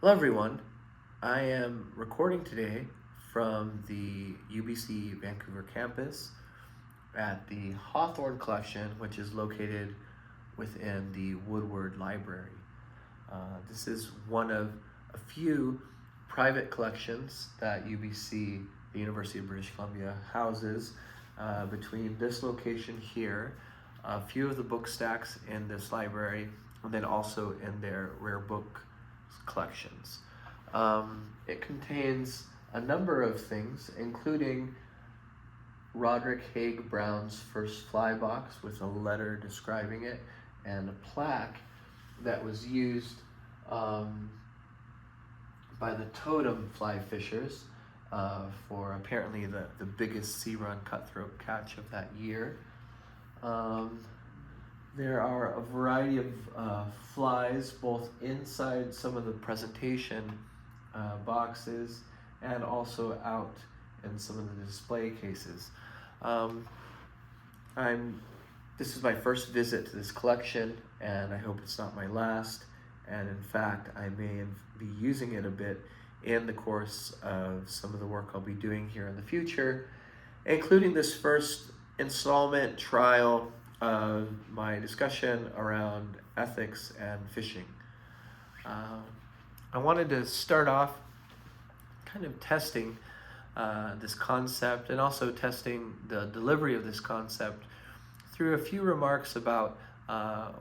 Hello everyone, I am recording today from the UBC Vancouver campus at the Hawthorne Collection, which is located within the Woodward Library. This is one of a few private collections that UBC, the University of British Columbia, houses. Between this location here, a few of the book stacks in this library, and then also in their rare book collections. It contains a number of things, including Roderick Haig Brown's first fly box with a letter describing it and a plaque that was used by the totem fly fishers for apparently the biggest sea run cutthroat catch of that year. There are a variety of flies both inside some of the presentation boxes and also out in some of the display cases. This is my first visit to this collection, and I hope it's not my last. And in fact, I may be using it a bit in the course of some of the work I'll be doing here in the future, including this first installment trial of my discussion around ethics and fishing. I wanted to start off kind of testing this concept and also testing the delivery of this concept through a few remarks about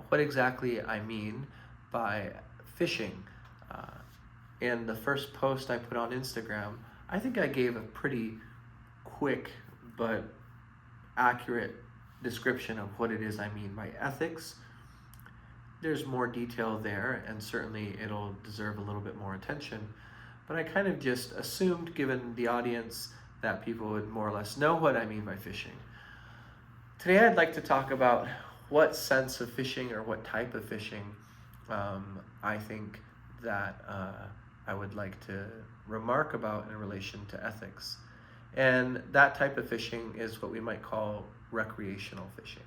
what exactly I mean by fishing. In the first post I put on Instagram, I think I gave a pretty quick but accurate description of what it is I mean by ethics. There's more detail there, and certainly it'll deserve a little bit more attention. But I kind of just assumed, given the audience, that people would more or less know what I mean by fishing. Today I'd like to talk about what sense of fishing or what type of fishing I think that I would like to remark about in relation to ethics. And that type of fishing is what we might call recreational fishing.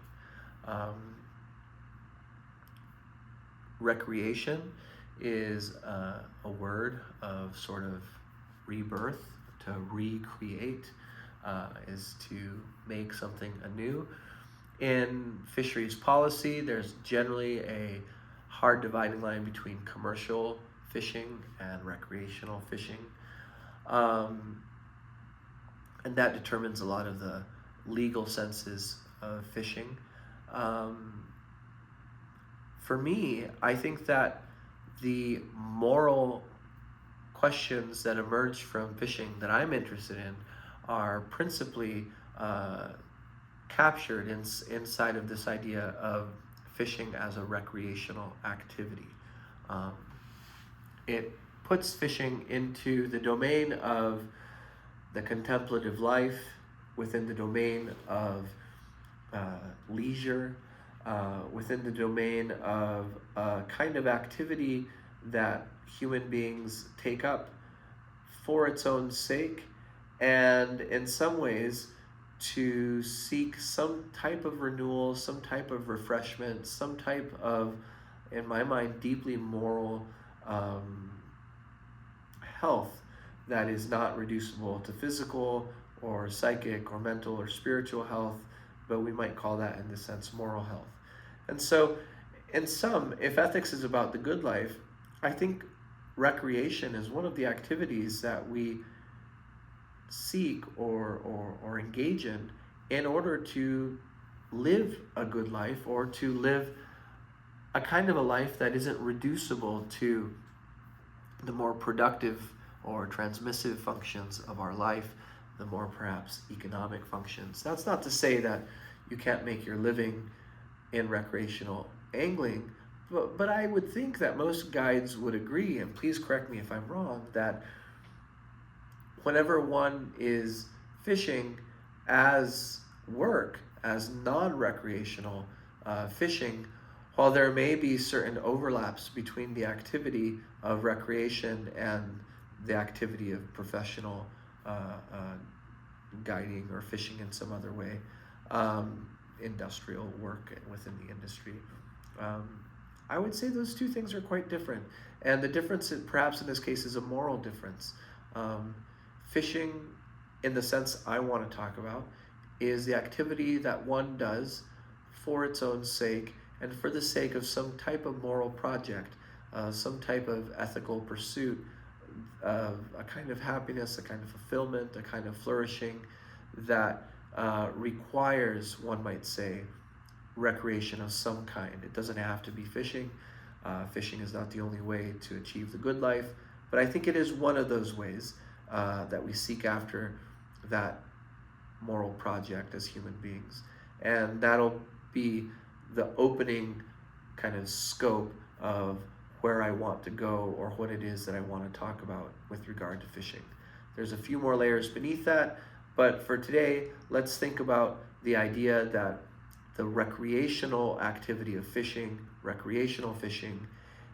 Recreation is a word of sort of rebirth. To recreate is to make something anew. In fisheries policy, there's generally a hard dividing line between commercial fishing and recreational fishing. And that determines a lot of the legal senses of fishing. For me, I think that the moral questions that emerge from fishing that I'm interested in are principally captured inside of this idea of fishing as a recreational activity. It puts fishing into the domain of the contemplative life, within the domain of leisure, within the domain of a kind of activity that human beings take up for its own sake, and in some ways to seek some type of renewal, some type of refreshment, some type of, in my mind, deeply moral health that is not reducible to physical or psychic or mental or spiritual health, but we might call that, in this sense, moral health. And so, in sum, if ethics is about the good life, I think recreation is one of the activities that we seek or engage in order to live a good life, or to live a kind of a life that isn't reducible to the more productive or transmissive functions of our life, the more perhaps economic functions. That's not to say that you can't make your living in recreational angling, but I would think that most guides would agree, and please correct me if I'm wrong, that whenever one is fishing as work, as non-recreational fishing, while there may be certain overlaps between the activity of recreation and the activity of professional guiding or fishing in some other way, industrial work within the industry, I would say those two things are quite different. And the difference, perhaps in this case, is a moral difference. Um, Fishing, in the sense I want to talk about, is the activity that one does for its own sake and for the sake of some type of moral project, some type of ethical pursuit, a kind of happiness, a kind of fulfillment, a kind of flourishing that requires, one might say, recreation of some kind. It doesn't have to be fishing. Fishing is not the only way to achieve the good life, but I think it is one of those ways that we seek after that moral project as human beings. And that'll be the opening kind of scope of where I want to go or what it is that I want to talk about with regard to fishing. There's a few more layers beneath that, but for today, let's think about the idea that the recreational activity of fishing, recreational fishing,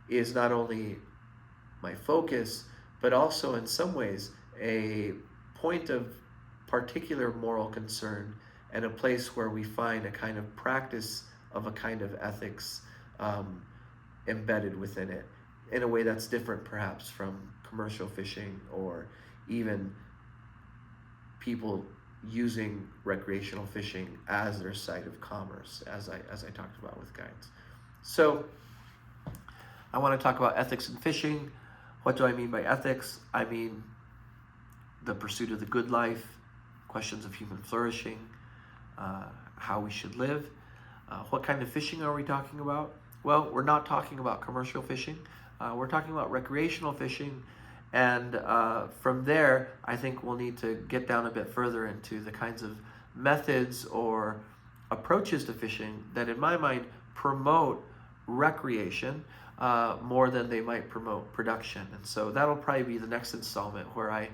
is not only my focus, but also in some ways a point of particular moral concern and a place where we find a kind of practice of a kind of ethics embedded within it in a way that's different perhaps from commercial fishing or even people using recreational fishing as their site of commerce, as I talked about with guides. So I want to talk about ethics in fishing. What do I mean by ethics? I mean the pursuit of the good life, questions of human flourishing, how we should live. What kind of fishing are we talking about? Well, we're not talking about commercial fishing. We're talking about recreational fishing. And from there, I think we'll need to get down a bit further into the kinds of methods or approaches to fishing that, in my mind, promote recreation more than they might promote production. And so that'll probably be the next installment where I,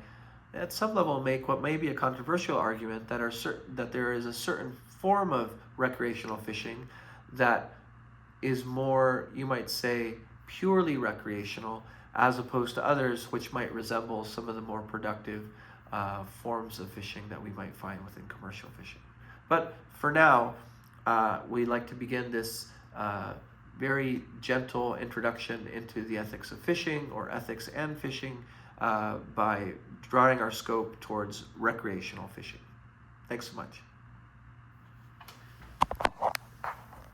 at some level, make what may be a controversial argument that there is a certain form of recreational fishing that is more, you might say, purely recreational, as opposed to others which might resemble some of the more productive forms of fishing that we might find within commercial fishing. But for now, we'd like to begin this very gentle introduction into the ethics of fishing, or ethics and fishing, by drawing our scope towards recreational fishing. Thanks so much.